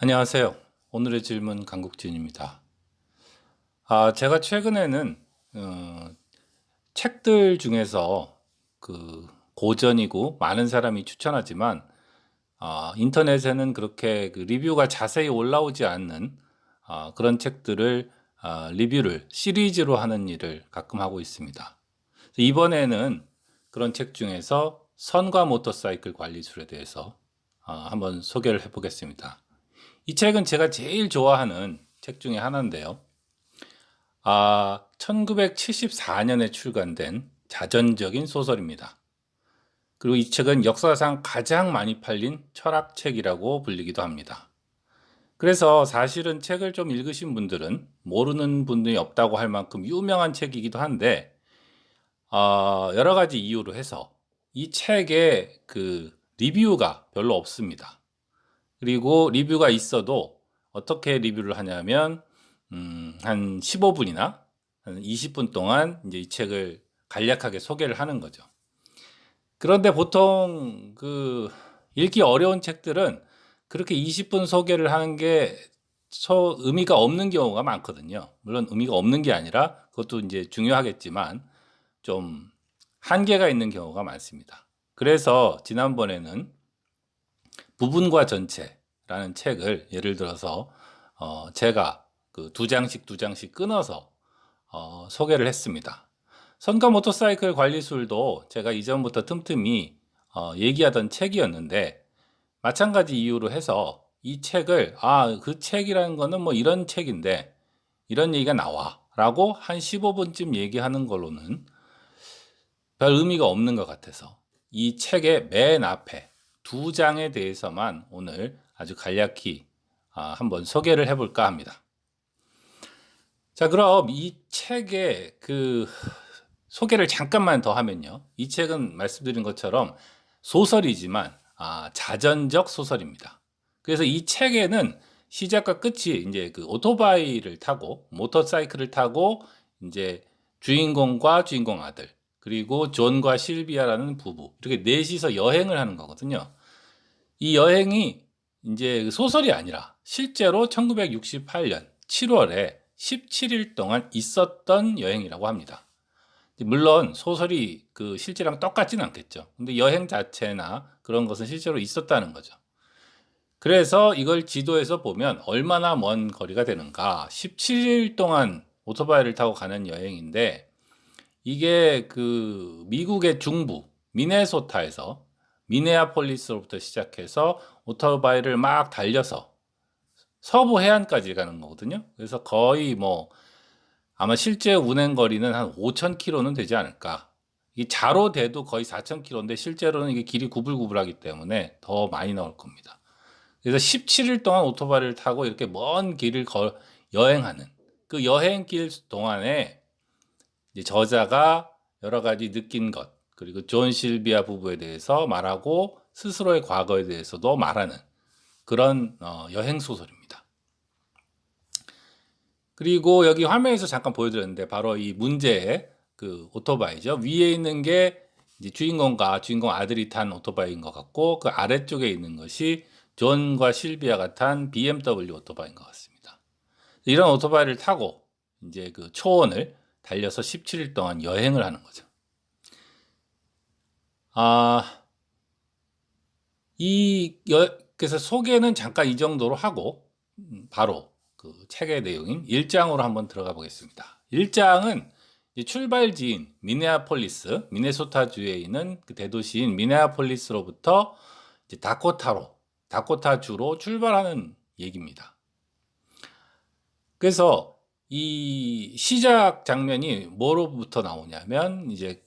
안녕하세요. 오늘의 질문 강국진입니다. 제가 최근에는 책들 중에서 고전이고 많은 사람이 추천하지만 인터넷에는 그렇게 리뷰가 자세히 올라오지 않는 그런 책들을 리뷰를 시리즈로 하는 일을 가끔 하고 있습니다. 이번에는 그런 책 중에서 선과 모터사이클 관리술에 대해서 한번 소개를 해보겠습니다. 이 책은 제가 제일 좋아하는 책 중에 하나인데요. 1974년에 출간된 자전적인 소설입니다. 그리고 이 책은 역사상 가장 많이 팔린 철학책이라고 불리기도 합니다. 그래서 사실은 책을 좀 읽으신 분들은 모르는 분들이 없다고 할 만큼 유명한 책이기도 한데, 여러 가지 이유로 해서 이 책에 리뷰가 별로 없습니다. 그리고 리뷰가 있어도 어떻게 리뷰를 하냐면 한 15분이나 한 20분 동안 이제 이 책을 간략하게 소개를 하는 거죠. 그런데 보통 읽기 어려운 책들은 그렇게 20분 소개를 하는 게 의미가 없는 경우가 많거든요. 물론 의미가 없는 게 아니라 그것도 이제 중요하겠지만 좀 한계가 있는 경우가 많습니다. 그래서 지난번에는 부분과 전체라는 책을 예를 들어서 제가 두 장씩 두 장씩 끊어서 소개를 했습니다. 선과 모터사이클 관리술도 제가 이전부터 틈틈이 얘기하던 책이었는데, 마찬가지 이유로 해서 이 책을 그 책이라는 거는 뭐 이런 책인데 이런 얘기가 나와 라고 한 15분쯤 얘기하는 걸로는 별 의미가 없는 것 같아서 이 책의 맨 앞에 두 장에 대해서만 오늘 아주 간략히 한번 소개를 해볼까 합니다. 자, 그럼 이 책의 소개를 잠깐만 더 하면요. 이 책은 말씀드린 것처럼 소설이지만 자전적 소설입니다. 그래서 이 책에는 시작과 끝이 이제 오토바이를 타고 모터사이클을 타고 이제 주인공과 주인공 아들 그리고 존과 실비아라는 부부 이렇게 넷이서 여행을 하는 거거든요. 이 여행이 이제 소설이 아니라 실제로 1968년 7월에 17일 동안 있었던 여행이라고 합니다. 물론 소설이 실제랑 똑같지는 않겠죠. 근데 여행 자체나 그런 것은 실제로 있었다는 거죠. 그래서 이걸 지도에서 보면 얼마나 먼 거리가 되는가. 17일 동안 오토바이를 타고 가는 여행인데, 이게 미국의 중부 미네소타에서 미네아폴리스로부터 시작해서 오토바이를 막 달려서 서부 해안까지 가는 거거든요. 그래서 거의 아마 실제 운행 거리는 한 5,000km는 되지 않을까. 이 자로 돼도 거의 4,000km인데 실제로는 이게 길이 구불구불하기 때문에 더 많이 나올 겁니다. 그래서 17일 동안 오토바이를 타고 이렇게 먼 길을 여행하는 그 여행길 동안에 이제 저자가 여러 가지 느낀 것, 그리고 존 실비아 부부에 대해서 말하고 스스로의 과거에 대해서도 말하는 그런 여행 소설입니다. 그리고 여기 화면에서 잠깐 보여드렸는데 바로 이 문제의 오토바이죠. 위에 있는 게 이제 주인공과 주인공 아들이 탄 오토바이인 것 같고, 그 아래쪽에 있는 것이 존과 실비아가 탄 BMW 오토바이인 것 같습니다. 이런 오토바이를 타고 이제 초원을 달려서 17일 동안 여행을 하는 거죠. 그래서 소개는 잠깐 이 정도로 하고, 바로 책의 내용인 1장으로 한번 들어가 보겠습니다. 1장은 출발지인 미네아폴리스, 미네소타주에 있는 대도시인 미네아폴리스로부터 이제 다코타주로 출발하는 얘기입니다. 그래서 이 시작 장면이 뭐로부터 나오냐면 이제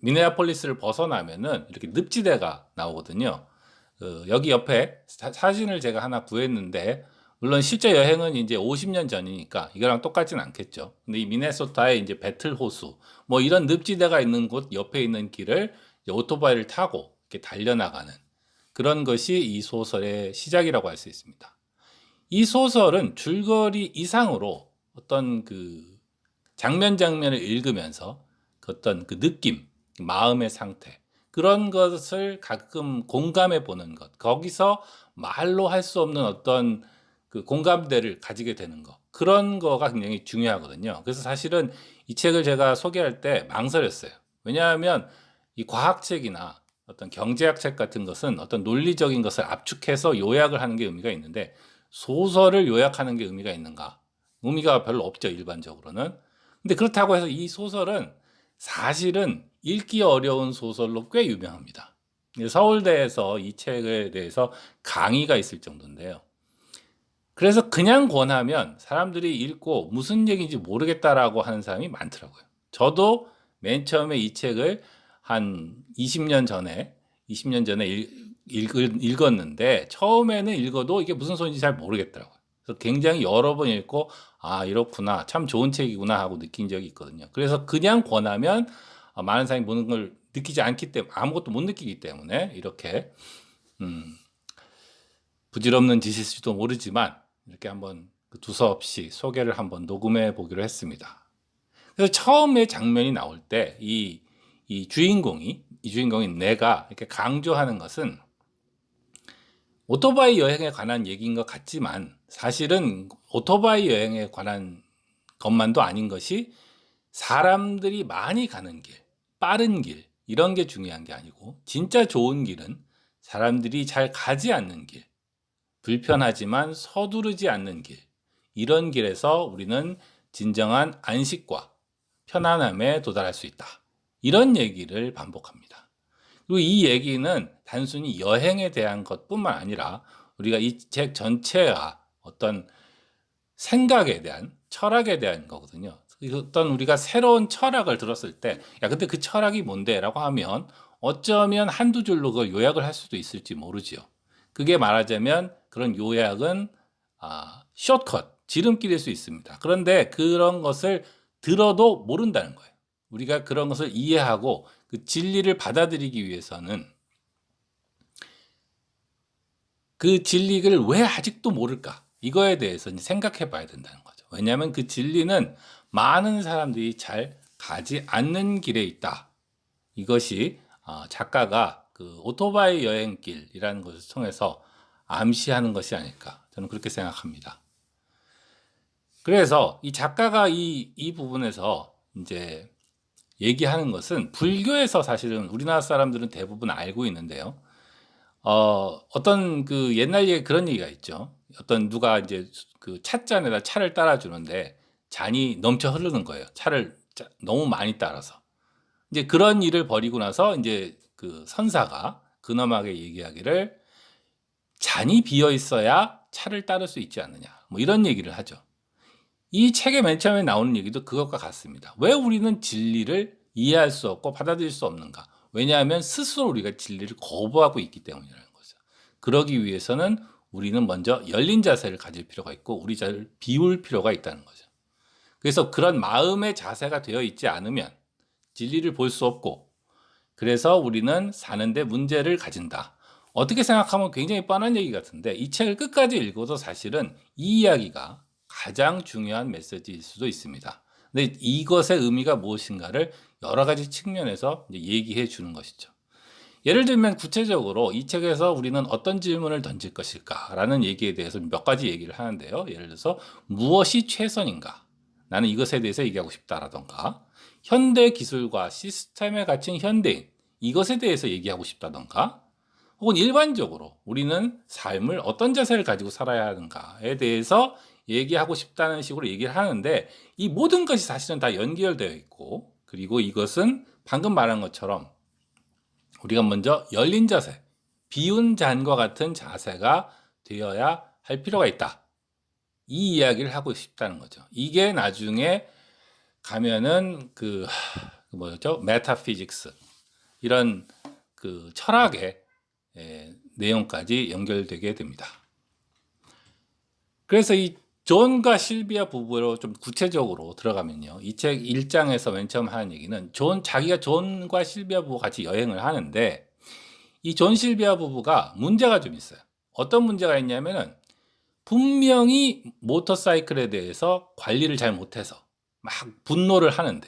미네아폴리스를 벗어나면은 이렇게 늪지대가 나오거든요. 여기 옆에 사진을 제가 하나 구했는데, 물론 실제 여행은 이제 50년 전이니까 이거랑 똑같진 않겠죠. 근데 이 미네소타에 이제 배틀 호수, 뭐 이런 늪지대가 있는 곳 옆에 있는 길을 오토바이를 타고 이렇게 달려나가는 그런 것이 이 소설의 시작이라고 할 수 있습니다. 이 소설은 줄거리 이상으로 어떤 장면을 읽으면서 어떤 느낌, 마음의 상태, 그런 것을 가끔 공감해 보는 것, 거기서 말로 할 수 없는 어떤 그 공감대를 가지게 되는 거. 그런 거가 굉장히 중요하거든요. 그래서 사실은 이 책을 제가 소개할 때 망설였어요. 왜냐하면 이 과학책이나 어떤 경제학 책 같은 것은 어떤 논리적인 것을 압축해서 요약을 하는 게 의미가 있는데 소설을 요약하는 게 의미가 있는가? 의미가 별로 없죠, 일반적으로는. 근데 그렇다고 해서 이 소설은 사실은 읽기 어려운 소설로 꽤 유명합니다. 서울대에서 이 책에 대해서 강의가 있을 정도인데요. 그래서 그냥 권하면 사람들이 읽고 무슨 얘기인지 모르겠다라고 하는 사람이 많더라고요. 저도 맨 처음에 이 책을 한 20년 전에 읽었는데 처음에는 읽어도 이게 무슨 소리인지 잘 모르겠더라고요. 그래서 굉장히 여러 번 읽고 아 이렇구나 참 좋은 책이구나 하고 느낀 적이 있거든요. 그래서 그냥 권하면 많은 사람이 모든 걸 느끼지 않기 때문에 아무것도 못 느끼기 때문에 이렇게 부질없는 짓일지도 모르지만 이렇게 한번 두서없이 소개를 한번 녹음해 보기로 했습니다. 그래서 처음에 장면이 나올 때 이 주인공이 내가 이렇게 강조하는 것은 오토바이 여행에 관한 얘기인 것 같지만 사실은 오토바이 여행에 관한 것만도 아닌 것이 사람들이 많이 가는 길, 빠른 길, 이런 게 중요한 게 아니고 진짜 좋은 길은 사람들이 잘 가지 않는 길, 불편하지만 서두르지 않는 길, 이런 길에서 우리는 진정한 안식과 편안함에 도달할 수 있다. 이런 얘기를 반복합니다. 그리고 이 얘기는 단순히 여행에 대한 것뿐만 아니라 우리가 이 책 전체가 어떤 생각에 대한, 철학에 대한 거거든요. 어떤 우리가 새로운 철학을 들었을 때, 야, 근데 그 철학이 뭔데? 라고 하면 어쩌면 한두 줄로 그걸 요약을 할 수도 있을지 모르지요. 그게 말하자면 그런 요약은 숏컷, 지름길일 수 있습니다. 그런데 그런 것을 들어도 모른다는 거예요. 우리가 그런 것을 이해하고 그 진리를 받아들이기 위해서는 그 진리를 왜 아직도 모를까? 이거에 대해서 생각해 봐야 된다는 거죠. 왜냐하면 그 진리는 많은 사람들이 잘 가지 않는 길에 있다. 이것이 작가가 그 오토바이 여행길이라는 것을 통해서 암시하는 것이 아닐까. 저는 그렇게 생각합니다. 그래서 이 작가가 이 부분에서 이제 얘기하는 것은 불교에서 사실은 우리나라 사람들은 대부분 알고 있는데요. 어떤 그 옛날 얘기 그런 얘기가 있죠. 어떤 누가 이제 그 찻잔에다 차를 따라주는데 잔이 넘쳐 흐르는 거예요. 차를 너무 많이 따라서. 이제 그런 일을 벌이고 나서 이제 그 선사가 근엄하게 얘기하기를 잔이 비어 있어야 차를 따를 수 있지 않느냐. 뭐 이런 얘기를 하죠. 이 책의 맨 처음에 나오는 얘기도 그것과 같습니다. 왜 우리는 진리를 이해할 수 없고 받아들일 수 없는가? 왜냐하면 스스로 우리가 진리를 거부하고 있기 때문이라는 거죠. 그러기 위해서는 우리는 먼저 열린 자세를 가질 필요가 있고 우리 자를 비울 필요가 있다는 거죠. 그래서 그런 마음의 자세가 되어 있지 않으면 진리를 볼 수 없고 그래서 우리는 사는데 문제를 가진다. 어떻게 생각하면 굉장히 뻔한 얘기 같은데 이 책을 끝까지 읽어도 사실은 이 이야기가 가장 중요한 메시지일 수도 있습니다. 근데 이것의 의미가 무엇인가를 여러 가지 측면에서 얘기해 주는 것이죠. 예를 들면 구체적으로 이 책에서 우리는 어떤 질문을 던질 것일까라는 얘기에 대해서 몇 가지 얘기를 하는데요. 예를 들어서 무엇이 최선인가? 나는 이것에 대해서 얘기하고 싶다라던가 현대 기술과 시스템에 갇힌 현대인 이것에 대해서 얘기하고 싶다던가 혹은 일반적으로 우리는 삶을 어떤 자세를 가지고 살아야 하는가에 대해서 얘기하고 싶다는 식으로 얘기를 하는데 이 모든 것이 사실은 다 연결되어 있고 그리고 이것은 방금 말한 것처럼 우리가 먼저 열린 자세, 비운 잔과 같은 자세가 되어야 할 필요가 있다. 이 이야기를 하고 싶다는 거죠. 이게 나중에 가면은 그 뭐였죠? 메타피직스 이런 그 철학의 내용까지 연결되게 됩니다. 그래서 이 존과 실비아 부부로 좀 구체적으로 들어가면요. 이 책 1장에서 맨 처음 하는 얘기는 자기가 존과 실비아 부부 같이 여행을 하는데 이 존 실비아 부부가 문제가 좀 있어요. 어떤 문제가 있냐면은 분명히 모터사이클에 대해서 관리를 잘 못해서 막 분노를 하는데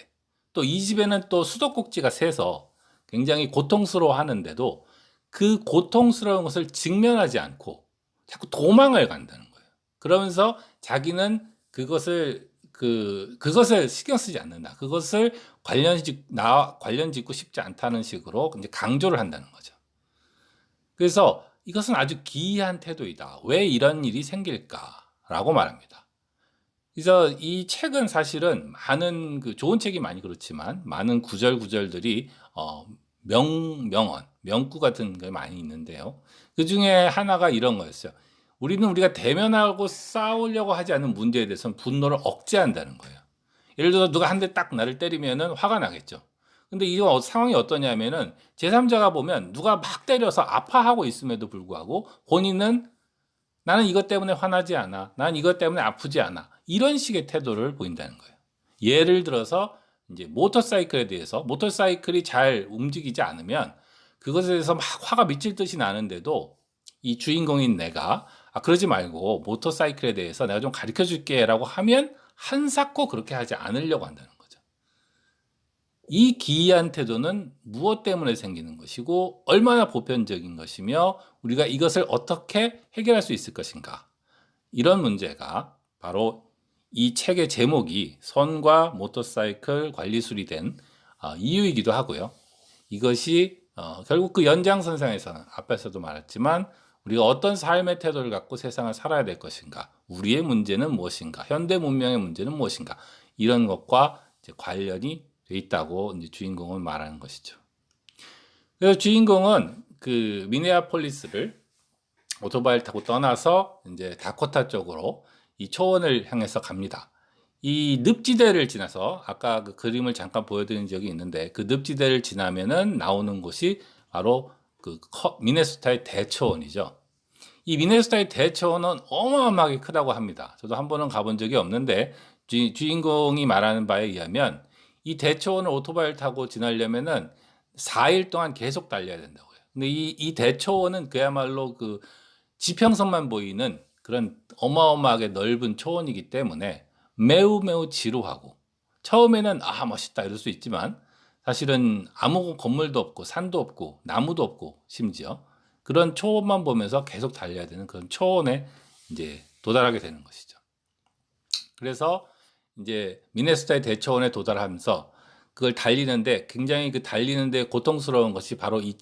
또 이 집에는 또 수도꼭지가 세서 굉장히 고통스러워 하는데도 그 고통스러운 것을 직면하지 않고 자꾸 도망을 간다는 거예요. 그러면서 자기는 그것을 신경 쓰지 않는다. 그것을 나와 관련 짓고 싶지 않다는 식으로 이제 강조를 한다는 거죠. 그래서 이것은 아주 기이한 태도이다. 왜 이런 일이 생길까라고 말합니다. 그래서 이 책은 사실은 많은 좋은 책이 많이 그렇지만 많은 구절구절들이 명언, 명구 같은 게 많이 있는데요. 그 중에 하나가 이런 거였어요. 우리는 우리가 대면하고 싸우려고 하지 않는 문제에 대해서는 분노를 억제한다는 거예요. 예를 들어서 누가 한 대 딱 나를 때리면은 화가 나겠죠. 근데 이 상황이 어떠냐면은 제3자가 보면 누가 막 때려서 아파하고 있음에도 불구하고 본인은 나는 이것 때문에 화나지 않아. 난 이것 때문에 아프지 않아. 이런 식의 태도를 보인다는 거예요. 예를 들어서 이제 모터사이클에 대해서 모터사이클이 잘 움직이지 않으면 그것에 대해서 막 화가 미칠 듯이 나는데도 이 주인공인 내가 그러지 말고 모터사이클에 대해서 내가 좀 가르쳐 줄게라고 하면 한사코 그렇게 하지 않으려고 한다는 거죠. 이 기이한 태도는 무엇 때문에 생기는 것이고 얼마나 보편적인 것이며 우리가 이것을 어떻게 해결할 수 있을 것인가. 이런 문제가 바로 이 책의 제목이 선과 모터사이클 관리술이 된 이유이기도 하고요. 이것이 결국 그 연장선상에서는 앞에서도 말했지만 우리가 어떤 삶의 태도를 갖고 세상을 살아야 될 것인가, 우리의 문제는 무엇인가, 현대 문명의 문제는 무엇인가, 이런 것과 이제 관련이 돼 있다고 이제 주인공은 말하는 것이죠. 그래서 주인공은 그 미네아폴리스를 오토바이를 타고 떠나서 이제 다코타 쪽으로 이 초원을 향해서 갑니다. 이 늪지대를 지나서 아까 그 그림을 잠깐 보여드린 적이 있는데 그 늪지대를 지나면은 나오는 곳이 바로 그 미네소타의 대초원이죠. 이 미네소타의 대초원은 어마어마하게 크다고 합니다. 저도 한 번은 가본 적이 없는데 주인공이 말하는 바에 의하면 이 대초원을 오토바이를 타고 지나려면은 4일 동안 계속 달려야 된다고요. 근데 이 대초원은 그야말로 그 지평선만 보이는 그런 어마어마하게 넓은 초원이기 때문에 매우 매우 지루하고 처음에는 멋있다 이럴 수 있지만 사실은 아무 건물도 없고 산도 없고 나무도 없고 심지어 그런 초원만 보면서 계속 달려야 되는 그런 초원에 이제 도달하게 되는 것이죠. 그래서 이제 미네소타의 대초원에 도달하면서 그걸 달리는데 굉장히 그 달리는데 고통스러운 것이 바로 이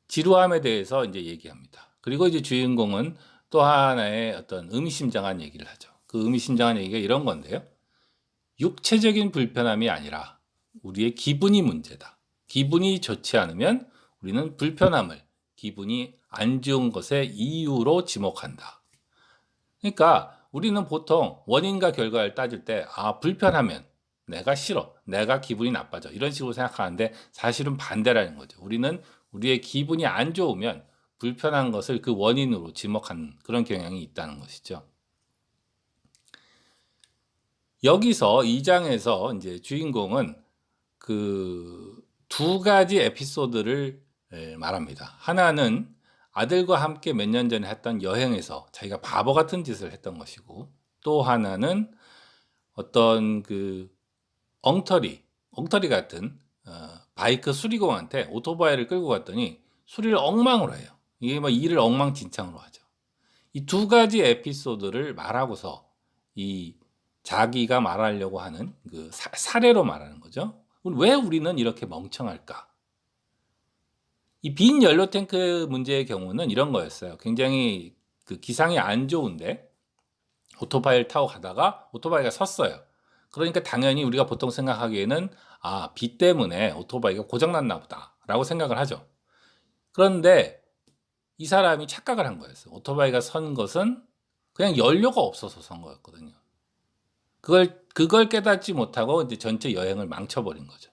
지루함에 대해서 이제 얘기합니다. 그리고 이제 주인공은 또 하나의 어떤 의미심장한 얘기를 하죠. 그 의미심장한 얘기가 이런 건데요. 육체적인 불편함이 아니라 우리의 기분이 문제다. 기분이 좋지 않으면 우리는 불편함을 기분이 안 좋은 것의 이유로 지목한다. 그러니까 우리는 보통 원인과 결과를 따질 때 불편하면 내가 싫어, 내가 기분이 나빠져 이런 식으로 생각하는데 사실은 반대라는 거죠. 우리는 우리의 기분이 안 좋으면 불편한 것을 그 원인으로 지목하는 그런 경향이 있다는 것이죠. 여기서 이 장에서 이제 주인공은 그 두 가지 에피소드를 말합니다. 하나는 아들과 함께 몇 년 전에 했던 여행에서 자기가 바보 같은 짓을 했던 것이고, 또 하나는 어떤 그 엉터리 같은 바이크 수리공한테 오토바이를 끌고 갔더니 수리를 엉망으로 해요. 이게 뭐 일을 엉망진창으로 하죠. 이 두 가지 에피소드를 말하고서 이 자기가 말하려고 하는 그 사례로 말하는 거죠. 왜 우리는 이렇게 멍청할까? 이 빈 연료 탱크 문제의 경우는 이런 거였어요. 굉장히 그 기상이 안 좋은데 오토바이를 타고 가다가 오토바이가 섰어요. 그러니까 당연히 우리가 보통 생각하기에는 비 때문에 오토바이가 고장났나 보다라고 생각을 하죠. 그런데 이 사람이 착각을 한 거였어요. 오토바이가 선 것은 그냥 연료가 없어서 선 거였거든요. 그걸 깨닫지 못하고 이제 전체 여행을 망쳐버린 거죠.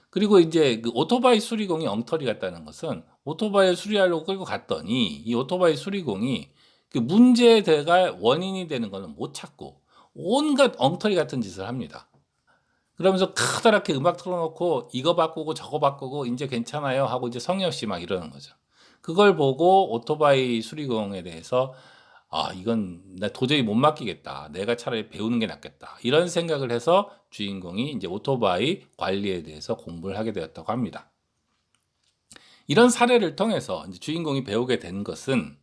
그리고 이제 그 오토바이 수리공이 엉터리 같다는 것은 오토바이를 수리하려고 끌고 갔더니 이 오토바이 수리공이 그 문제가 원인이 되는 거는 못 찾고 온갖 엉터리 같은 짓을 합니다. 그러면서 커다랗게 음악 틀어놓고 이거 바꾸고 저거 바꾸고 이제 괜찮아요 하고 이제 성의 없이 막 이러는 거죠. 그걸 보고 오토바이 수리공에 대해서 이건 나 도저히 못 맡기겠다. 내가 차라리 배우는 게 낫겠다. 이런 생각을 해서 주인공이 이제 오토바이 관리에 대해서 공부를 하게 되었다고 합니다. 이런 사례를 통해서 이제 주인공이 배우게 된 것은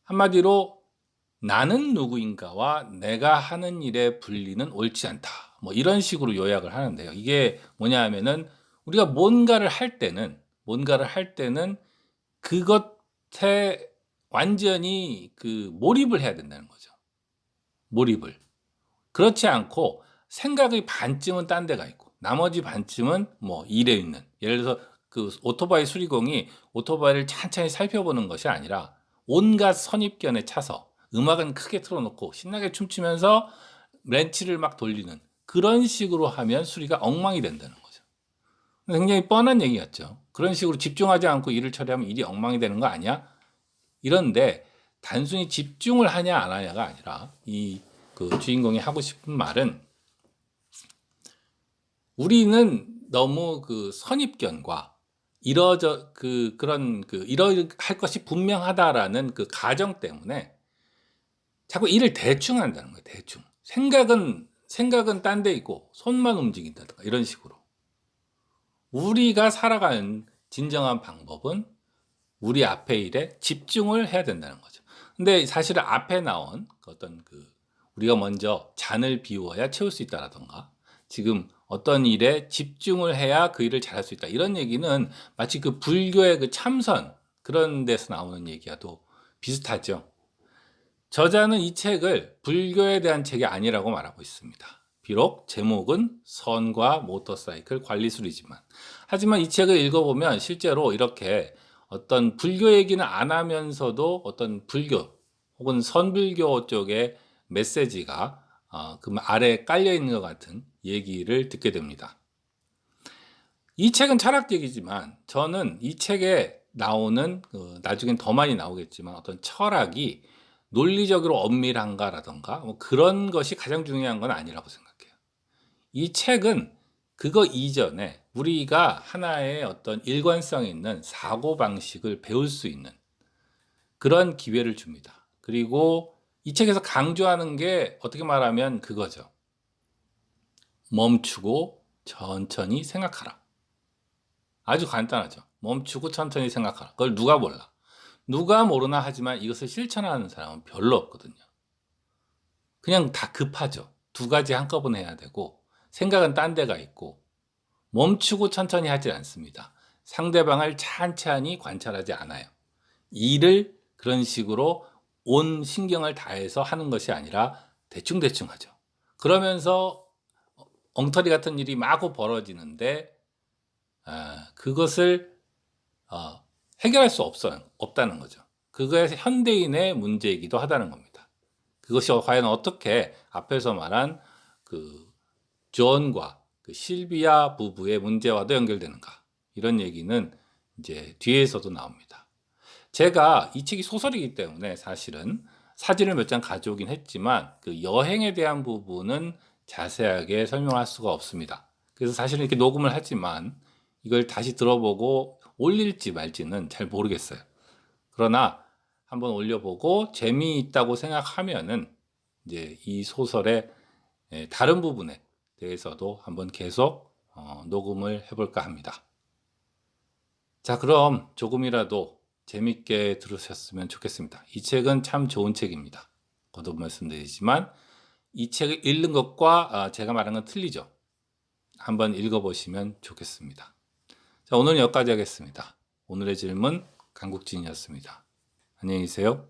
한마디로 나는 누구인가와 내가 하는 일의 분리는 옳지 않다. 뭐 이런 식으로 요약을 하는데요. 이게 뭐냐 하면은 우리가 뭔가를 할 때는 그것에 완전히 그 몰입을 해야 된다는 거죠. 몰입을. 그렇지 않고 생각의 반쯤은 딴 데가 있고 나머지 반쯤은 뭐 일에 있는, 예를 들어서 그 오토바이 수리공이 오토바이를 찬찬히 살펴보는 것이 아니라 온갖 선입견에 차서 음악은 크게 틀어놓고 신나게 춤추면서 렌치를 막 돌리는 그런 식으로 하면 수리가 엉망이 된다는 거죠. 굉장히 뻔한 얘기였죠. 그런 식으로 집중하지 않고 일을 처리하면 일이 엉망이 되는 거 아니야? 이런데 단순히 집중을 하냐 안 하냐가 아니라 이 그 주인공이 하고 싶은 말은, 우리는 너무 그 선입견과 이러할 것이 분명하다라는 그 가정 때문에 자꾸 일을 대충 한다는 거예요. 대충. 생각은 딴 데 있고 손만 움직인다든가 이런 식으로. 우리가 살아가는 진정한 방법은 우리 앞의 일에 집중을 해야 된다는 거죠. 근데 사실은 앞에 나온 어떤 우리가 먼저 잔을 비워야 채울 수 있다라던가, 지금 어떤 일에 집중을 해야 그 일을 잘할 수 있다, 이런 얘기는 마치 그 불교의 그 참선 그런 데서 나오는 얘기와도 비슷하죠. 저자는 이 책을 불교에 대한 책이 아니라고 말하고 있습니다. 비록 제목은 선과 모터사이클 관리술이지만, 하지만 이 책을 읽어보면 실제로 이렇게 어떤 불교 얘기는 안 하면서도 어떤 불교 혹은 선불교 쪽의 메시지가 그 아래에 깔려 있는 것 같은 얘기를 듣게 됩니다. 이 책은 철학적이지만 저는 이 책에 나오는 나중엔 더 많이 나오겠지만 어떤 철학이 논리적으로 엄밀한가라던가 뭐 그런 것이 가장 중요한 건 아니라고 생각해요. 이 책은 그거 이전에 우리가 하나의 어떤 일관성 있는 사고방식을 배울 수 있는 그런 기회를 줍니다. 그리고 이 책에서 강조하는 게 어떻게 말하면 그거죠. 멈추고 천천히 생각하라. 아주 간단하죠. 멈추고 천천히 생각하라. 그걸 누가 몰라. 누가 모르나 하지만 이것을 실천하는 사람은 별로 없거든요. 그냥 다 급하죠. 두 가지 한꺼번에 해야 되고 생각은 딴 데가 있고 멈추고 천천히 하지 않습니다. 상대방을 찬찬히 관찰하지 않아요. 일을 그런 식으로 온 신경을 다해서 하는 것이 아니라 대충대충 하죠. 그러면서 엉터리 같은 일이 마구 벌어지는데 그것을 해결할 수 없다는 거죠. 그것이 현대인의 문제이기도 하다는 겁니다. 그것이 과연 어떻게 앞에서 말한 그 존과 그 실비아 부부의 문제와도 연결되는가, 이런 얘기는 이제 뒤에서도 나옵니다. 제가 이 책이 소설이기 때문에 사실은 사진을 몇 장 가져오긴 했지만 그 여행에 대한 부분은 자세하게 설명할 수가 없습니다. 그래서 사실은 이렇게 녹음을 하지만 이걸 다시 들어보고 올릴지 말지는 잘 모르겠어요. 그러나 한번 올려보고 재미있다고 생각하면은 이제 이 소설의 다른 부분에 대해서도 한번 계속 녹음을 해볼까 합니다. 자, 그럼 조금이라도 재밌게 들으셨으면 좋겠습니다. 이 책은 참 좋은 책입니다. 거듭 말씀드리지만 이 책을 읽는 것과 제가 말한 건 틀리죠. 한번 읽어보시면 좋겠습니다. 자, 오늘은 여기까지 하겠습니다. 오늘의 질문 강국진이었습니다. 안녕히 계세요.